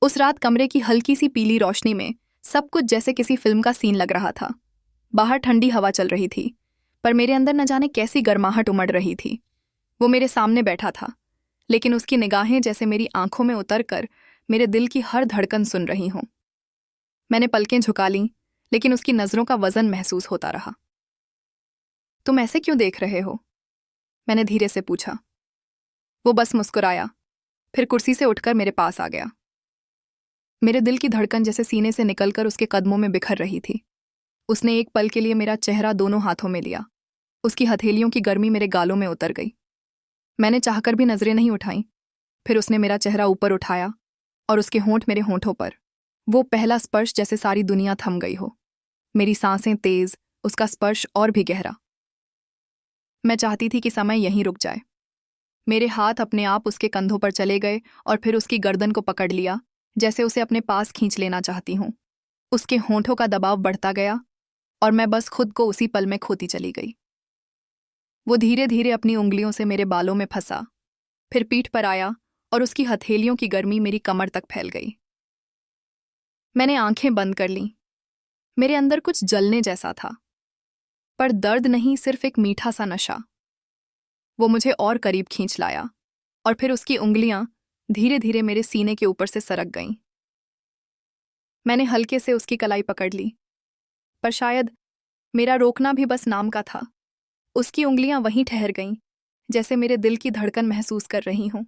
उस रात कमरे की हल्की सी पीली रोशनी में सब कुछ जैसे किसी फिल्म का सीन लग रहा था। बाहर ठंडी हवा चल रही थी, पर मेरे अंदर न जाने कैसी गर्माहट उमड़ रही थी। वो मेरे सामने बैठा था, लेकिन उसकी निगाहें जैसे मेरी आंखों में उतरकर मेरे दिल की हर धड़कन सुन रही हों। मैंने पलकें झुका लीं, लेकिन उसकी नज़रों का वजन महसूस होता रहा। तुम ऐसे क्यों देख रहे हो? मैंने धीरे से पूछा। वो बस मुस्कुराया, फिर कुर्सी से उठकर मेरे पास आ गया। मेरे दिल की धड़कन जैसे सीने से निकलकर उसके कदमों में बिखर रही थी। उसने एक पल के लिए मेरा चेहरा दोनों हाथों में लिया। उसकी हथेलियों की गर्मी मेरे गालों में उतर गई। मैंने चाहकर भी नजरें नहीं उठाईं। फिर उसने मेरा चेहरा ऊपर उठाया और उसके होंठ मेरे होंठों पर। वो पहला स्पर्श जैसे सारी दुनिया थम गई हो। मेरी सांसें तेज, उसका स्पर्श और भी गहरा। मैं चाहती थी कि समय यहीं रुक जाए। मेरे हाथ अपने आप उसके कंधों पर चले गए और फिर उसकी गर्दन को पकड़ लिया, जैसे उसे अपने पास खींच लेना चाहती हूँ। उसके होंठों का दबाव बढ़ता गया और मैं बस खुद को उसी पल में खोती चली गई। वो धीरे धीरे अपनी उंगलियों से मेरे बालों में फंसा, फिर पीठ पर आया और उसकी हथेलियों की गर्मी मेरी कमर तक फैल गई। मैंने आंखें बंद कर लीं। मेरे अंदर कुछ जलने जैसा था, पर दर्द नहीं, सिर्फ एक मीठा सा नशा। वो मुझे और करीब खींच लाया और फिर उसकी उंगलियां धीरे धीरे मेरे सीने के ऊपर से सरक गईं। मैंने हल्के से उसकी कलाई पकड़ ली, पर शायद मेरा रोकना भी बस नाम का था। उसकी उंगलियां वहीं ठहर गईं, जैसे मेरे दिल की धड़कन महसूस कर रही हों।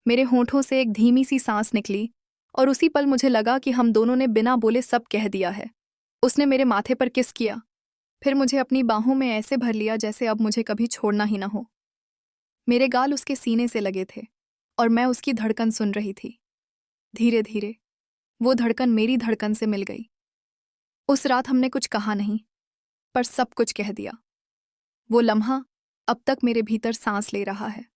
मेरे होंठों से एक धीमी सी सांस निकली और उसी पल मुझे लगा कि हम दोनों ने बिना बोले सब कह दिया है। उसने मेरे माथे पर किस किया, फिर मुझे अपनी बाहों में ऐसे भर लिया जैसे अब मुझे कभी छोड़ना ही ना हो। मेरे गाल उसके सीने से लगे थे और मैं उसकी धड़कन सुन रही थी। धीरे धीरे वो धड़कन मेरी धड़कन से मिल गई। उस रात हमने कुछ कहा नहीं, पर सब कुछ कह दिया। वो लम्हा अब तक मेरे भीतर सांस ले रहा है।